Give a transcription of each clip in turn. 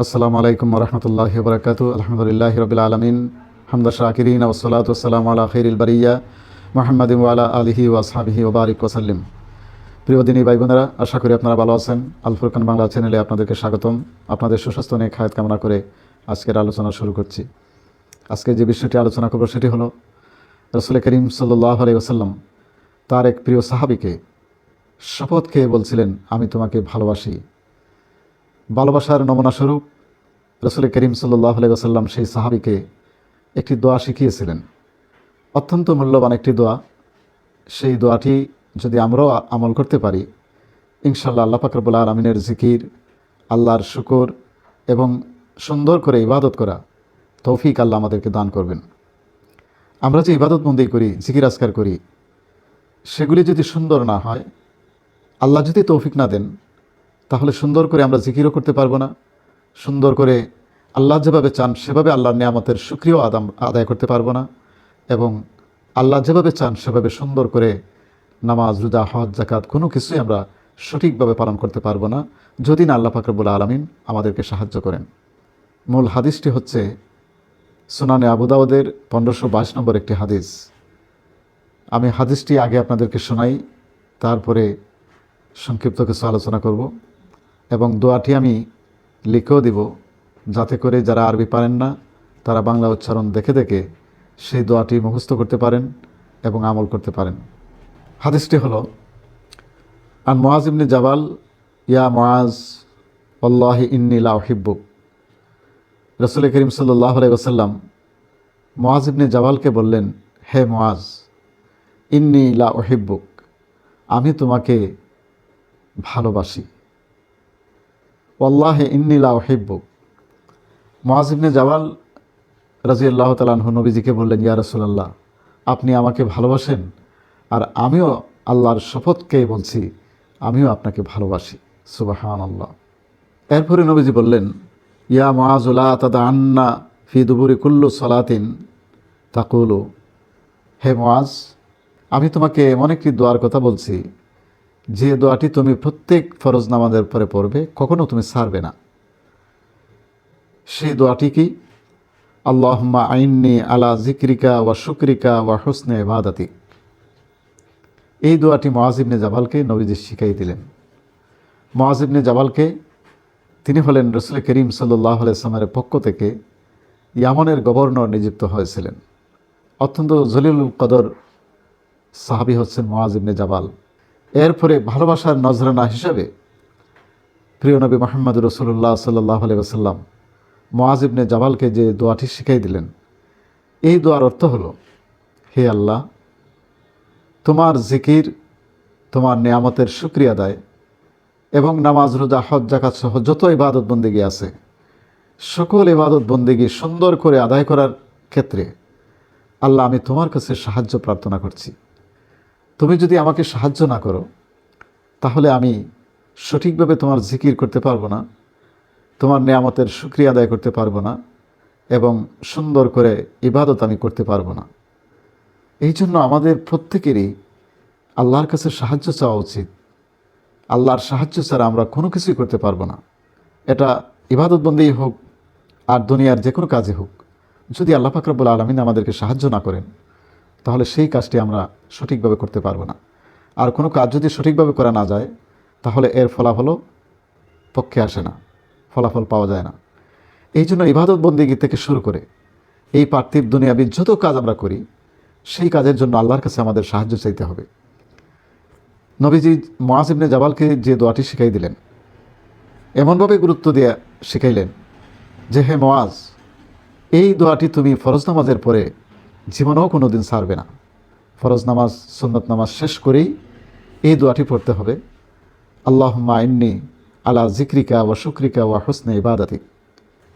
আসসালামু আলাইকুম ওরহমতুল্লাহি ওবরাকাতু। আলহামদুলিল্লাহি রাব্বিল আলামিন হামদা শাকিরিন ওয়া সলাতু ওয়াসসালামু আলা খাইরিল বারিয়া মুহাম্মাদিন ওয়া আলা আলিহি ওয়া আসহাবিহি ওয়া বারিক ওয়া সাল্লিম। প্রিয় দিনী ভাই বোনেরা, আশা করি আপনারা ভালো আছেন। আল ফুরকান বাংলা চ্যানেলে আপনাদেরকে স্বাগতম। আপনাদের সুস্বাস্থ্য নিয়ে খায়াত কামনা করে আজকের আলোচনা শুরু করছি। আজকে যে বিষয়টি আলোচনা করব সেটি হলো রাসূল করিম সাল্লাল্লাহু আলাইহি ওয়াসাল্লাম তার এক প্রিয় সাহাবীকে শপথ খেয়ে বলছিলেন, আমি তোমাকে ভালোবাসি। ভালোবাসার নমুনাস্বরূপ রাসূল করিম সাল্লাল্লাহু আলাইহি ওয়াসাল্লাম সেই সাহাবীকে একটি দোয়া শিখিয়েছিলেন, অত্যন্ত মূল্যবান একটি দোয়া। সেই দোয়াটি যদি আমরাও আমল করতে পারি, ইনশাআল্লাহ আল্লাহ পাক রব্বুল আলামিনের জিকির, আল্লাহর শুকর এবং সুন্দর করে ইবাদত করা তৌফিক আল্লাহ আমাদেরকে দান করবেন। আমরা যে ইবাদত বন্দেগী করি, জিকির আজকার করি, সেগুলি যদি সুন্দর না হয়, আল্লাহ যদি তৌফিক না দেন, তাহলে সুন্দর করে আমরা জিকিরও করতে পারবো না। সুন্দর করে আল্লাহ যেভাবে চান সেভাবে আল্লাহর নিয়ামতের শুকরিয়াও আদায় করতে পারবো না। এবং আল্লাহ যেভাবে চান সেভাবে সুন্দর করে নামাজ, রোজা, হজ, যাকাত কোনো কিছুই আমরা সঠিকভাবে পালন করতে পারবো না, যদি না আল্লাহ পাক রব্বুল আলামিন আমাদেরকে সাহায্য করেন। মূল হাদিসটি হচ্ছে সুনানে আবু দাউদের 1522 নম্বর একটি হাদিস। আমি হাদিসটি আগে আপনাদেরকে শোনাই, তারপরে সংক্ষিপ্ত কিছু আলোচনা করব এবং দোয়াটি আমি লিখেও দিব, যাতে করে যারা আরবি পারেন না তারা বাংলা উচ্চারণ দেখে দেখে সেই দোয়াটি মুখস্থ করতে পারেন এবং আমল করতে পারেন। হাদিসটি হলো, আন মুআজ ইবনে জাবাল, ইয়া মুআজ ওয়াল্লাহি ইন্নী লা উহিব্বুক। রাসূল করিম সাল্লাল্লাহু আলাইহি ওয়াসাল্লাম মুআজ ইবনে জাবালকে বললেন, হে মুআজ, ইন্নী লা উহিব্বুক, আমি তোমাকে ভালোবাসি। ওয়াল্লাহি ইন্নী লা উহিব্বুক। মুআজ ইবনে জাবাল রাদিয়াল্লাহু তাআলা আনহু নবীজিকে বললেন, ইয়া রাসূলুল্লাহ, আপনি আমাকে ভালোবাসেন, আর আমিও আল্লাহর শপথকে বলছি, আমিও আপনাকে ভালোবাসি। সুবহানাল্লাহ। এরপরে নবীজি বললেন, ইয়া মুআজ লা তাদআন্না ফি দুবুরি কুল্লু সালাতিন তাকুলু। হে মুআজ, আমি তোমাকে এমন একটি দোয়ার কথা বলছি, যে দোয়াটি তুমি প্রত্যেক ফরজ নামাজের পরে পড়বে, কখনো তুমি ছাড়বে না। সেই দোয়াটি কি? আল্লাহুম্মা আইন্নি আলা যিকরিকা ওয়া শুকরিকা ওয়া হুসনি ইবাদাতিক। এই দোয়াটি মুআজ ইবনে জাবালকে নবীজি শিখাই দিলেন। মুআজ ইবনে জাবালকে, তিনি হলেন রাসূল করিম সাল্লাল্লাহু আলাইহি ওয়াসাল্লামের পক্ষ থেকে ইয়ামনের গভর্নর নিযুক্ত হয়েছিলেন। অত্যন্ত জলিলুল কদর সাহাবী হচ্ছেন মুআজ ইবনে জাবাল। এরপরে ভালোবাসার নজরানা হিসাবে প্রিয় নবী মুহাম্মদ রাসূলুল্লাহ সাল্লাল্লাহু আলাইহি ওয়াসাল্লাম মুআজ ইবনে জাবালকে যে দোয়াটি শিখাই দিলেন, এই দোয়ার অর্থ হলো, হে আল্লাহ, তোমার জিকির, তোমার নিয়ামতের শুকরিয়া আদায় এবং নামাজ, রোজা, হজ, যাকাত সহ যত ইবাদত বন্দেগী আছে, সকল ইবাদত বন্দেগী সুন্দর করে আদায় করার ক্ষেত্রে আল্লাহ, আমি তোমার কাছে সাহায্য প্রার্থনা করছি। তুমি যদি আমাকে সাহায্য না করো, তাহলে আমি সঠিকভাবে তোমার জিকির করতে পারবো না, তোমার নিয়ামতের শুকরিয়া আদায় করতে পারবো না এবং সুন্দর করে ইবাদত আমি করতে পারবো না। এই জন্য আমাদের প্রত্যেকেরই আল্লাহর কাছে সাহায্য চাওয়া উচিত। আল্লাহর সাহায্য ছাড়া আমরা কোনো কিছুই করতে পারবো না। এটা ইবাদত বন্দেগী হোক আর দুনিয়ার যে কোনো কাজে হোক, যদি আল্লাহ পাক রব্বুল আলামিন আমাদেরকে সাহায্য না করেন, তাহলে সেই কাজটি আমরা সঠিকভাবে করতে পারবো না। আর কোনো কাজ যদি সঠিকভাবে করা না যায়, তাহলে এর ফলাফলও পক্ষে আসে না, ফলাফল পাওয়া যায় না। এই জন্য ইবাদত বন্দেগী থেকে শুরু করে এই পার্থিব দুনিয়াবী যত কাজ আমরা করি, সেই কাজের জন্য আল্লাহর কাছে আমাদের সাহায্য চাইতে হবে। নবীজি মুআজ ইবনে জাবালকে যে দোয়াটি শিখাই দিলেন, এমনভাবে গুরুত্ব দিয়ে শিখাইলেন যে, হে মুআজ, এই দোয়াটি তুমি ফরজ নামাজের পরে জীবনেও কোনো দিন ছাড়বে না। ফরজ নামাজ, সুন্নত নামাজ শেষ করেই এই দোয়াটি পড়তে হবে, আল্লাহুম্মা ইন্নী আলা যিকরিকা ওয়া শুকরিকা ওয়া হুসনি ইবাদাতিক।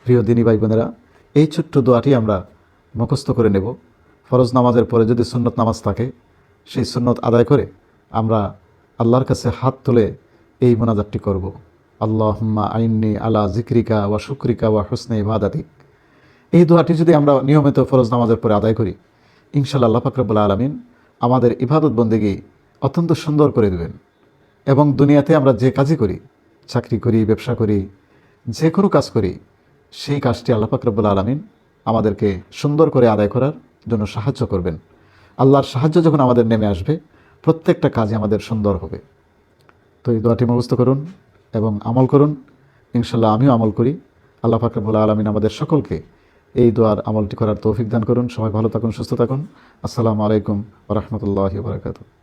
প্রিয় দিনী ভাই বোনেরা, এই ছোট্ট দোয়াটি আমরা মুখস্থ করে নেব। ফরজ নামাজের পরে যদি সুন্নত নামাজ থাকে, সেই সুন্নত আদায় করে আমরা আল্লাহর কাছে হাত তুলে এই মোনাজাতটি করব, আল্লাহুম্মা ইন্নী আলা যিকরিকা ওয়া শুকরিকা ওয়া হুসনি ইবাদাতিক। এই দোয়াটি যদি আমরা নিয়মিত ফরজ নামাজের পরে আদায় করি, ইনশাআল্লাহ আল্লাহ পাক রব্বুল আলামিন আমাদের ইবাদত বন্দেগী অত্যন্ত সুন্দর করে দেবেন। এবং দুনিয়াতে আমরা যে কাজই করি, চাকরি করি, ব্যবসা করি, যে কোনো কাজ করি, সেই কাজটি আল্লাহ পাক রব্বুল আলামিন আমাদেরকে সুন্দর করে আদায় করার জন্য সাহায্য করবেন। আল্লাহর সাহায্য যখন আমাদের নেমে আসবে, প্রত্যেকটা কাজই আমাদের সুন্দর হবে। তো এই দোয়াটি মুখস্থ করুন এবং আমল করুন। ইনশাল্লাহ আমিও আমল করি। আল্লাহ পাক রব্বুল আলামিন আমাদের সকলকে এই দোয়ার আমলটি করার তৌফিক দান করুন। সবাই ভালো থাকুন, সুস্থ থাকুন। আসসালামু আলাইকুম ওয়া রাহমাতুল্লাহি ওয়া বারাকাতুহু।